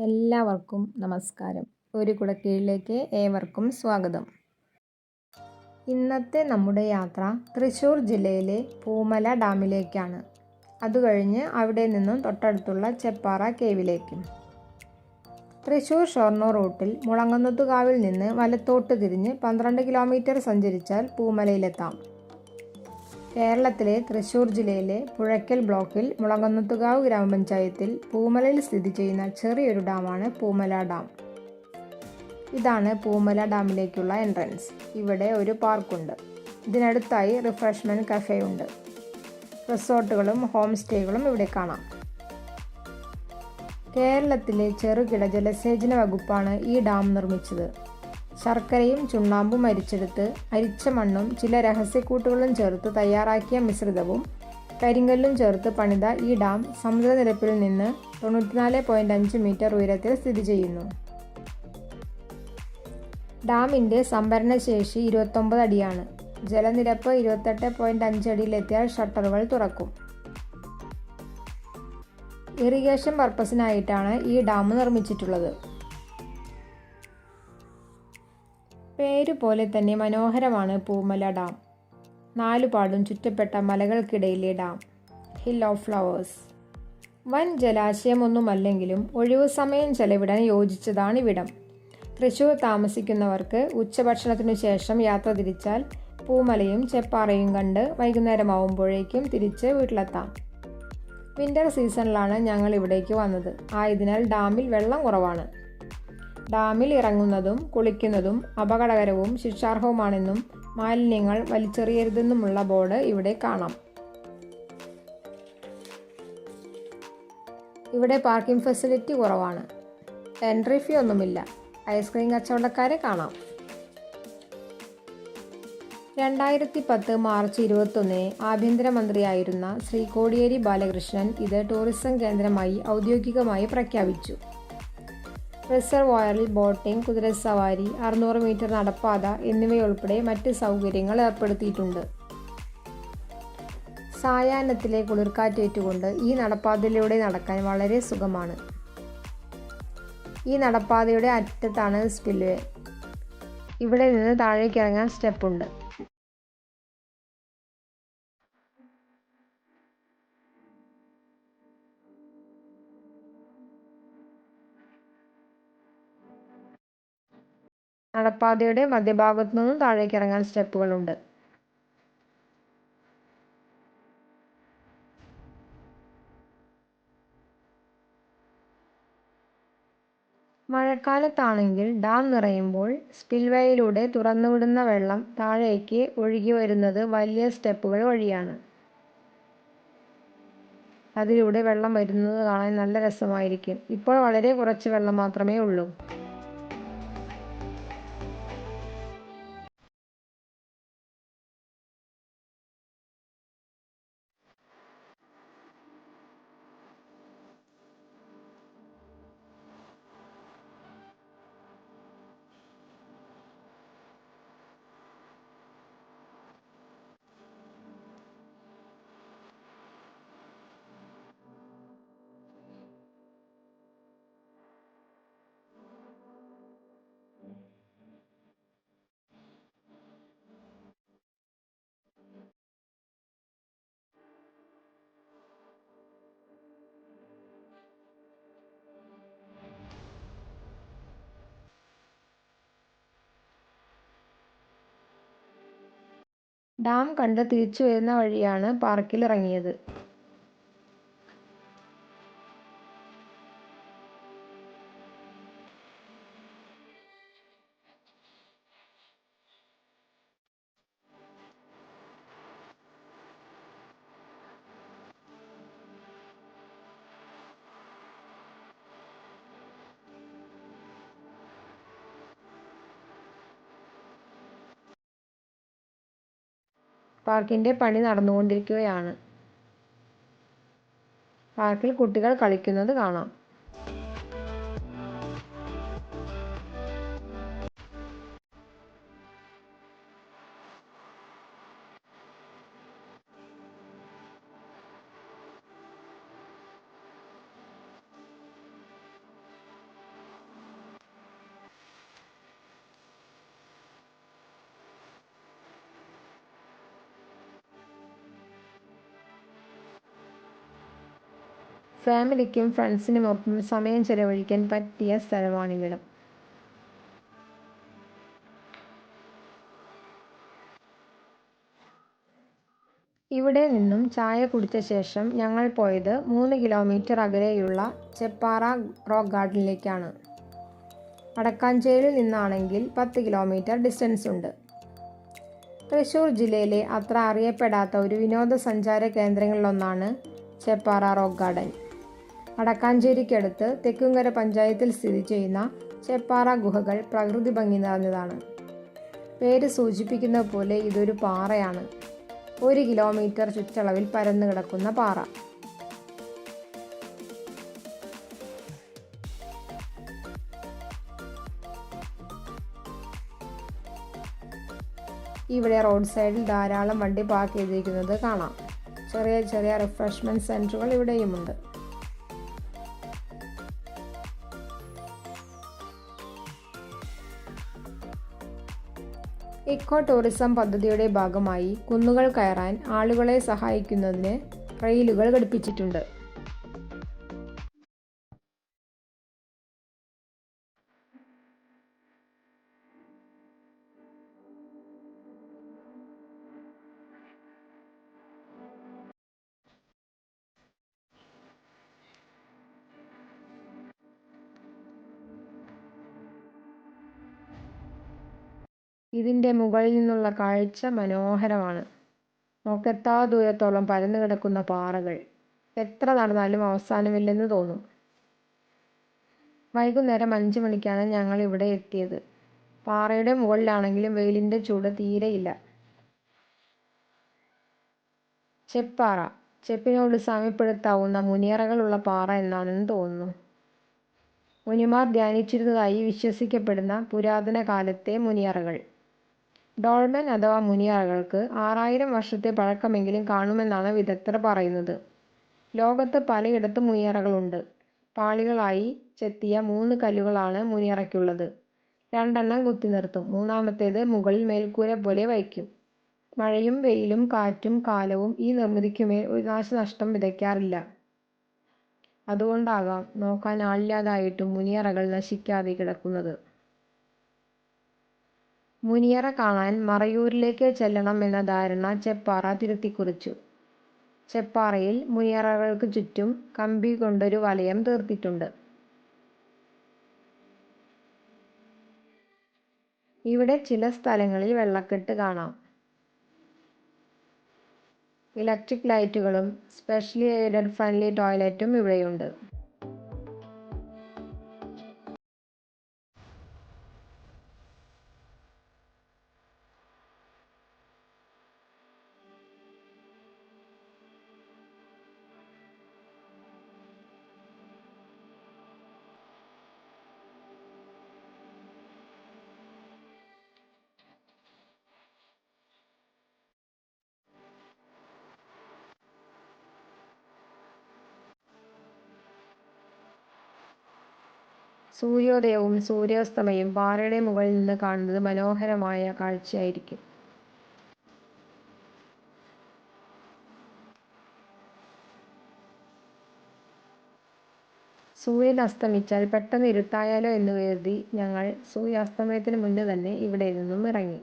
എല്ലാവർക്കും നമസ്കാരം. ഒരു കുടക്കീഴിലേക്ക് ഏവർക്കും സ്വാഗതം. ഇന്നത്തെ നമ്മുടെ യാത്ര തൃശ്ശൂർ ജില്ലയിലെ പൂമല ഡാമിലേക്കാണ്. അതുകഴിഞ്ഞ് അവിടെ നിന്നും തൊട്ടടുത്തുള്ള ചെപ്പാറ കേവിലേക്കും. തൃശ്ശൂർ ഷൊർണൂർ റൂട്ടിൽ മുളങ്ങുന്നത്തുകാവിൽ നിന്ന് വലത്തോട്ട് തിരിഞ്ഞ് 12 കിലോമീറ്റർ സഞ്ചരിച്ചാൽ പൂമലയിലെത്താം. കേരളത്തിലെ തൃശ്ശൂർ ജില്ലയിലെ പുഴയ്ക്കൽ ബ്ലോക്കിൽ മുളങ്ങുന്നത്തുകാവ് ഗ്രാമപഞ്ചായത്തിൽ പൂമലയിൽ സ്ഥിതി ചെയ്യുന്ന ചെറിയൊരു ഡാമാണ് പൂമല ഡാം. ഇതാണ് പൂമല ഡാമിലേക്കുള്ള എൻട്രൻസ്. ഇവിടെ ഒരു പാർക്കുണ്ട്. ഇതിനടുത്തായി റിഫ്രഷ്മെൻറ്റ് കഫേയുണ്ട്. റിസോർട്ടുകളും ഹോം സ്റ്റേകളും ഇവിടെ കാണാം. കേരളത്തിലെ ചെറുകിട ജലസേചന വകുപ്പാണ് ഈ ഡാം നിർമ്മിച്ചത്. ശർക്കരയും ചുണ്ണാമ്പും അരിച്ചെടുത്ത് അരിച്ച മണ്ണും ചില രഹസ്യക്കൂട്ടുകളും ചേർത്ത് തയ്യാറാക്കിയ മിശ്രിതവും കരിങ്കല്ലും ചേർത്ത് പണിത ഈ ഡാം സമുദ്രനിരപ്പിൽ നിന്ന് 94.5 മീറ്റർ ഉയരത്തിൽ സ്ഥിതി ചെയ്യുന്നു. ഡാമിൻ്റെ സംഭരണശേഷി 29 അടിയാണ്. ജലനിരപ്പ് 28.5 അടിയിലെത്തിയാൽ ഷട്ടറുകൾ തുറക്കും. ഇറിഗേഷൻ പർപ്പസിനായിട്ടാണ് ഈ ഡാം നിർമ്മിച്ചിട്ടുള്ളത്. പേരുപോലെ തന്നെ മനോഹരമാണ് പൂമല ഡാം. നാലുപാടും ചുറ്റപ്പെട്ട മലകൾക്കിടയിലെ ഡാം. Hill of flowers. വൻ ജലാശയമൊന്നുമല്ലെങ്കിലും ഒഴിവു സമയം ചെലവിടാൻ യോജിച്ചതാണിവിടം. തൃശ്ശൂർ താമസിക്കുന്നവർക്ക് ഉച്ചഭക്ഷണത്തിനു ശേഷം യാത്ര തിരിച്ചാൽ പൂമലയും ചെപ്പാറയും കണ്ട് വൈകുന്നേരമാവുമ്പോഴേക്കും തിരിച്ച് വീട്ടിലെത്താം. വിൻ്റർ സീസണിലാണ് ഞങ്ങൾ ഇവിടേക്ക് വന്നത്. ആയതിനാൽ ഡാമിൽ വെള്ളം കുറവാണ്. ഡാമിൽ ഇറങ്ങുന്നതും കുളിക്കുന്നതും അപകടകരവും ശിക്ഷാർഹവുമാണെന്നും മാലിന്യങ്ങൾ വലിച്ചെറിയരുതെന്നുമുള്ള ബോർഡ് ഇവിടെ കാണാം. ഇവിടെ പാർക്കിംഗ് ഫെസിലിറ്റി കുറവാണ്. എൻട്രി ഫീ ഒന്നുമില്ല. ഐസ്ക്രീം കച്ചവടക്കാരെ കാണാം. 2010 മാർച്ച് 21 ആഭ്യന്തരമന്ത്രിയായിരുന്ന ശ്രീ കോടിയേരി ബാലകൃഷ്ണൻ ഇത് ടൂറിസം കേന്ദ്രമായി ഔദ്യോഗികമായി പ്രഖ്യാപിച്ചു. റിസർവോയറിൽ ബോട്ടിംഗ്, കുതിരസവാരി, 600 മീറ്റർ നടപ്പാത എന്നിവയുൾപ്പെടെ മറ്റ് സൗകര്യങ്ങൾ ഏർപ്പെടുത്തിയിട്ടുണ്ട്. സായാഹ്നത്തിലെ കുളിർക്കാറ്റേറ്റുകൊണ്ട് ഈ നടപ്പാതയിലൂടെ നടക്കാൻ വളരെ സുഖമാണ്. ഈ നടപ്പാതയുടെ അറ്റത്താണ് സ്പിൽവേ. ഇവിടെ നിന്ന് താഴേക്ക് ഇറങ്ങാൻ സ്റ്റെപ്പുണ്ട്. നടപ്പാതയുടെ മധ്യഭാഗത്തു നിന്നും താഴേക്ക് ഇറങ്ങാൻ സ്റ്റെപ്പുകളുണ്ട്. മഴക്കാലത്താണെങ്കിൽ ഡാം നിറയുമ്പോൾ സ്പിൽവേയിലൂടെ തുറന്നുവിടുന്ന വെള്ളം താഴേക്ക് ഒഴുകി വരുന്നത് വലിയ സ്റ്റെപ്പുകൾ വഴിയാണ്. അതിലൂടെ വെള്ളം വരുന്നത് കാണാൻ നല്ല രസമായിരിക്കും. ഇപ്പോൾ വളരെ കുറച്ച് വെള്ളം മാത്രമേ ഉള്ളൂ. ഡാം കണ്ട് തിരിച്ചു വരുന്ന വഴിയാണ് പാർക്കിൽ ഇറങ്ങിയത്. പാർക്കിൻ്റെ പണി നടന്നുകൊണ്ടിരിക്കുകയാണ്. പാർക്കിൽ കുട്ടികൾ കളിക്കുന്നത് കാണാം. ഫാമിലിക്കും ഫ്രണ്ട്സിനുമൊപ്പം സമയം ചെലവഴിക്കാൻ പറ്റിയ സ്ഥലമാണിവിടം. ഇവിടെ നിന്നും ചായ കുടിച്ച ശേഷം ഞങ്ങൾ പോയത് 3 കിലോമീറ്റർ അകലെയുള്ള ചെപ്പാറ റോക്ക് ഗാർഡനിലേക്കാണ്. വടക്കാഞ്ചേരിയിൽ നിന്നാണെങ്കിൽ 10 കിലോമീറ്റർ ഡിസ്റ്റൻസ് ഉണ്ട്. തൃശ്ശൂർ ജില്ലയിലെ അത്ര അറിയപ്പെടാത്ത ഒരു വിനോദസഞ്ചാര കേന്ദ്രങ്ങളിലൊന്നാണ് ചെപ്പാറ റോക്ക് ഗാർഡൻ. വടക്കാഞ്ചേരിക്കടുത്ത് തെക്കുംകര പഞ്ചായത്തിൽ സ്ഥിതി ചെയ്യുന്ന ചെപ്പാറ ഗുഹകൾ പ്രകൃതി ഭംഗി നിറഞ്ഞതാണ്. പേര് സൂചിപ്പിക്കുന്ന പോലെ ഇതൊരു പാറയാണ്. 1 കിലോമീറ്റർ ചുറ്റളവിൽ പരന്നു കിടക്കുന്ന പാറ. ഇവിടെ റോഡ് സൈഡിൽ ധാരാളം വണ്ടി പാർക്ക് ചെയ്തിരിക്കുന്നത് കാണാം. ചെറിയ ചെറിയ റിഫ്രഷ്മെന്റ് സെന്ററുകൾ ഇവിടെയുമുണ്ട്. ഇക്കോ ടൂറിസം പദ്ധതിയുടെ ഭാഗമായി കുന്നുകൾ കയറാൻ ആളുകളെ സഹായിക്കുന്നതിന് റെയിലുകൾ ഘടിപ്പിച്ചിട്ടുണ്ട്. ഇതിൻ്റെ മുകളിൽ നിന്നുള്ള കാഴ്ച മനോഹരമാണ്. നോക്കെത്താ ദൂരത്തോളം പരന്നു കിടക്കുന്ന പാറകൾ. എത്ര നടന്നാലും അവസാനമില്ലെന്ന് തോന്നും. വൈകുന്നേരം 5 മണിക്കാണ് ഞങ്ങൾ ഇവിടെ എത്തിയത്. പാറയുടെ മുകളിലാണെങ്കിലും വെയിലിൻ്റെ ചൂട് തീരെയില്ല. ചെപ്പാറ, ചെപ്പിനോട് സാമ്യപ്പെടുത്താവുന്ന മുനിയറകളുള്ള പാറ എന്നാണെന്ന് തോന്നുന്നു. മുനിമാർ ധ്യാനിച്ചിരുന്നതായി വിശ്വസിക്കപ്പെടുന്ന പുരാതന കാലത്തെ മുനിയറകൾ. ഡോൾമെൻ അഥവാ മുനിയറകൾക്ക് 6000 വർഷത്തെ പഴക്കമെങ്കിലും കാണുമെന്നാണ് വിദഗ്ധർ പറയുന്നത്. ലോകത്ത് പലയിടത്തും മുനിയറകളുണ്ട്. പാളികളായി ചെത്തിയ 3 കല്ലുകളാണ് മുനിയറയ്ക്കുള്ളത്. 2 എണ്ണം കുത്തി നിർത്തും. മൂന്നാമത്തേത് മുകളിൽ മേൽക്കൂര പോലെ വയ്ക്കും. മഴയും വെയിലും കാറ്റും കാലവും ഈ നിർമ്മിതിക്കുമേൽ ഒരു നാശനഷ്ടം വിതയ്ക്കാറില്ല. അതുകൊണ്ടാകാം നോക്കാൻ ആളില്ലാതായിട്ടും മുനിയറകൾ നശിക്കാതെ കിടക്കുന്നത്. മുനിയറ കാണാൻ മറയൂരിലേക്ക് ചെല്ലണം എന്ന ധാരണ ചെപ്പാറ തിരുത്തിക്കുറിച്ചു. ചെപ്പാറയിൽ മുനിയറകൾക്ക് ചുറ്റും കമ്പി കൊണ്ടൊരു വലയം തീർത്തിട്ടുണ്ട്. ഇവിടെ ചില സ്ഥലങ്ങളിൽ വെള്ളക്കെട്ട് കാണാം. ഇലക്ട്രിക് ലൈറ്റുകളും സ്പെഷ്യലി എയ്ഡഡ് ഫ്രണ്ട്ലി ടോയ്ലറ്റും ഇവിടെയുണ്ട്. സൂര്യോദയവും സൂര്യാസ്തമയവും പാറയുടെ മുകളിൽ നിന്ന് കാണുന്നത് മനോഹരമായ കാഴ്ചയായിരിക്കും. സൂര്യൻ അസ്തമിച്ചാൽ പെട്ടെന്ന് ഇരുട്ടായാലോ എന്ന് കരുതി ഞങ്ങൾ സൂര്യാസ്തമയത്തിന് മുന്നേ തന്നെ ഇവിടെ നിന്നും ഇറങ്ങി.